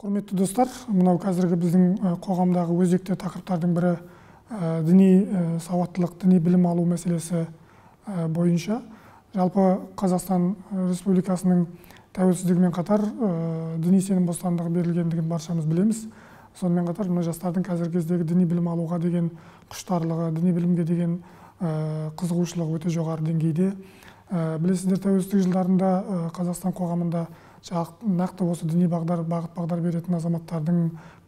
Құрметті достар, мынау қазіргі біздің қоғамдағы өзекті тақырыптардың бірі діни сауаттылық, діни білім алу мәселесі бойынша. Жалпы Қазақстан Республикасының тәуелсіздігімен қатар діни сенім бостандығы берілгендігін баршамыз білеміз. Сонымен қатар мына жастардың қазіргі кездегі діни білім алуға деген құштарлығы, діни білімге деген қызығушылығы өте жоғары деңгейде. Білесіздер, тәуелсіздік жылдарында Қазақстан қоғамында нақты осы діни бағыт-бағдар беретін азаматтардың,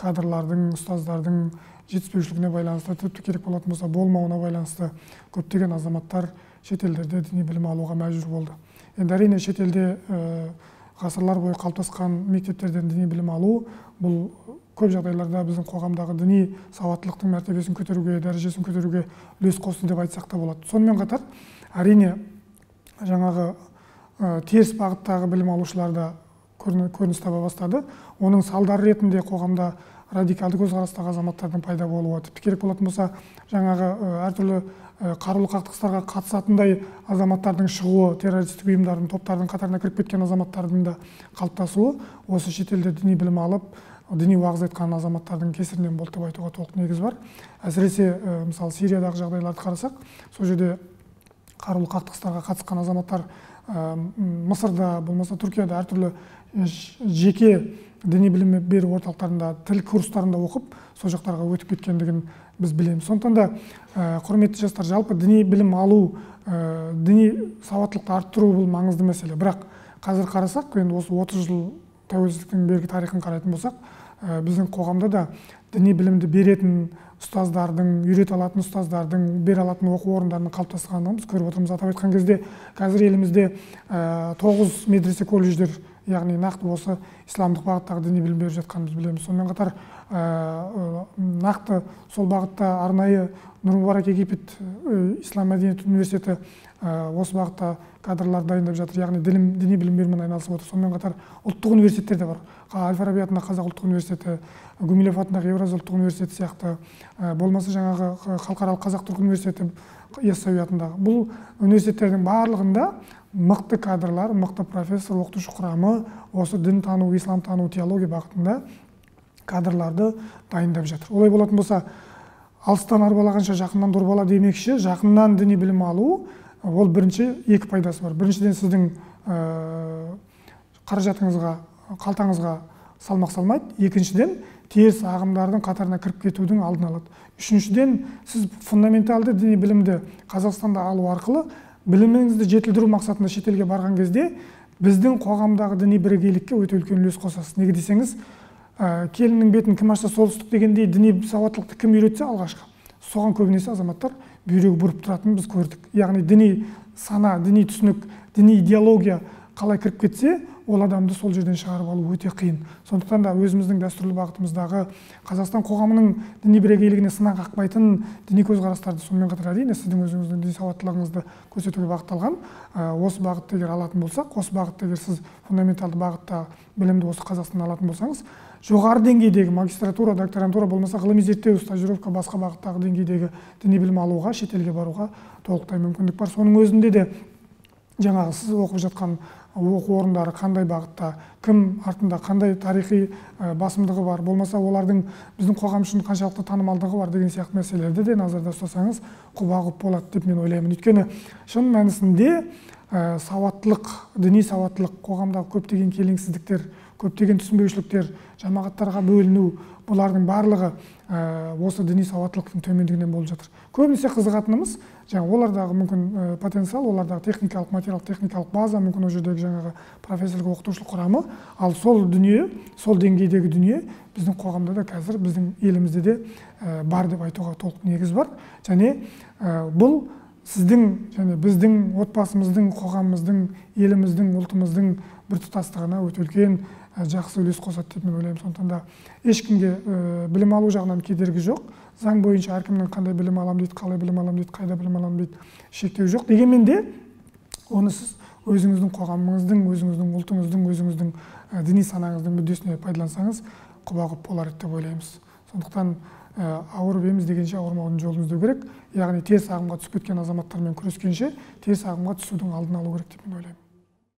кадрлардың, ұстаздардың жетіспеушілігіне байланысты, тіпті керек болатын болса болмауына байланысты көптеген азаматтар шетелдерде діни білім алуға мәжбүр болды. Енді әрине шетелде ғасырлар бойы қалыптасқан мектептерден діни білім алу бұл көп жағдайларда біздің қоғамдағы діни сауаттылықтың мәртебесін көтеруге, дәрежесін көтеруге үлес қосты деп айтсақ та болады. Сонымен қатар әрине жаңағы теріс бағыттағы білім алушылар да көрініс таба бастады. Оның салдары ретінде қоғамда радикалды көзқарастағы азаматтардың пайда болуы, тіпті керек болатын болса жаңағы әртүрлі қарулы қақтығыстарға қатысатындай азаматтардың шығуы, террористік ұйымдардың, топтардың қатарына кіріп кеткен азаматтардың да қалыптасуы осы шетелде діни білім алып, діни уағыз айтқан азаматтардың кесірінен болды деп айтуға толық негіз бар. Әсіресе мысалы Сириядағы жағдайларды қарасақ, сол жерде қарулы қақтығыстарға қатысқан азаматтар Мысырда, болмаса Түркияда әртүрлі жеке діни білім беру орталықтарында, тіл курстарында оқып, сол жақтарға өтіп кеткендігін біз білеміз. Сондықтан да құрметті жастар, жалпы діни білім алу, діни сауаттылықты арттыру бұл маңызды мәселе. Бірақ қазір қарасақ, енді осы 30 жыл тәуелсіздіктің бергі тарихын қарайтын болсақ, біздің қоғамда да діни білімді беретін ұстаздардың, үйрете алатын ұстаздардың, бере алатын оқу орындарының қалыптасқанын біз көріп отырмыз. Атап айтқан кезде қазір елімізде 9 медресе колледждер, яғни нақты осы исламдық бағыттағы діни білім беріп жатқанын біз білеміз. Сонымен қатар нақты сол бағытта арнайы Нұр Мүбарак Египет Ислам мәдениет университеті осы бағытта кадрлар дайындап жатыр, яғни діни білім берумен айналысып отыр. Сонымен қатар ұлттық университеттер де бар. Әл-Фараби атындағы Қазақ ұлттық университеті, Гумилев атындағы Еуразия ұлттық университеті сияқты, болмаса жаңағы халықаралық Қазақ-Түрік университеті Яссауи атындағы. Бұл университеттердің барлығында мықты кадрлар, мықты профессор, оқытушы құрамы осы дін тану, ислам тану, теология бағытында кадрларды дайындап жатыр. Олай болатын болса, алыстан арбалағанша жақыннан дорбала демекші, жақыннан діни білім алу, ол бірінші екі пайдасы бар. Біріншіден сіздің қаражатыңызға, қалтаңызға салмақ салмайды. Екіншіден теріс ағымдардың қатарына кіріп кетудің алдын алады. Үшіншіден сіз фундаменталды діни білімді Қазақстанда алу арқылы біліміңізді жетілдіру мақсатында шетелге барған кезде біздің қоғамдағы діни бірегейлікке өте үлкен үлес қосасыз. Неге десеңіз, келіннің бетін кім ашса солтүстік дегендей діни сауаттылықты кім үйретсе алғашқы, соған көбінесе азаматтар бүйрегі бұрып тұратынын біз көрдік. Яғни діни сана, діни түсінік, діни идеология қалай кіріп кетсе, ол адамды сол жерден шығарып алу өте қиын. Сондықтан да өзіміздің дәстүрлі бағытымыздағы Қазақстан қоғамының діни бірегейлігіне сынақ қақпайтын діни көзқарастарды, сонымен қатар әрине сіздің өзіңіздің діни сауаттылығыңызды көрсетуге бағытталған осы бағытты егер алатын болсақ, осы бағытты егер сіз фундаменталды бағытта білімді осы Қазақстаннан алатын болсаңыз, жоғары деңгейдегі магистратура, докторантура, болмаса ғылыми зерттеу, стажировка, басқа бағыттағы деңгейдегі діни білім алуға, шетелге баруға толықтай мүмкіндік бар. Соның өзінде де жаңағы сіз оқып жатқан оқу орындары қандай бағытта, кім артында қандай тарихи басымдығы бар, болмаса олардың біздің қоғам үшін қаншалықты танымалдығы бар деген сияқты мәселелерді де назарда ұстасаңыз құба-құп болады деп мен ойлаймын. Өйткені шын мәнісінде сауаттылық, діни сауаттылық, қоғамдағы көптеген келеңсіздіктер, көптеген түсінбеушіліктер, жамағаттарға бөліну, бұлардың барлығы осы діни сауаттылықтың төмендігінен болып жатыр. Көбінесе қызығатынымыз, олардағы мүмкін потенциал, олардағы техникалық, материалдық техникалық база, мүмкін ол жердегі жаңағы профессорлық оқытушылық құрамы, ал сол дүние, сол деңгейдегі дүние біздің қоғамда да қазір, біздің елімізде де бар деп айтуға толық негіз бар. Және бұл сіздің және біздің отбасымыздың, қоғамымыздың, еліміздің, ұлтымыздың біртұтастығына өте үлкен жақсы үлес қосады деп мен ойлаймын. Сондықтан да ешкімге білім алу жағынан кедергі жоқ. Заң бойынша әркімнің қандай білім аламын дейді, қалай білім аламын дейді, қайда білім аламын дейді, шектеу жоқ. Дегенмен де оны сіз өзіңіздің қоғамыңыздың, өзіңіздің ұлтыңыздың, өзіңіздің діни санаңыздың мүддесіне пайдалансаңыз құба-құп болар деп ойлаймыз. Сондықтан ауырып еміз дегенше ауырмаудың жолын іздеу керек. Яғни теріс ағымға түсіп кеткен азаматтармен күрескенше теріс ағымға түсудің алдын алу керек деп мен ойлаймын.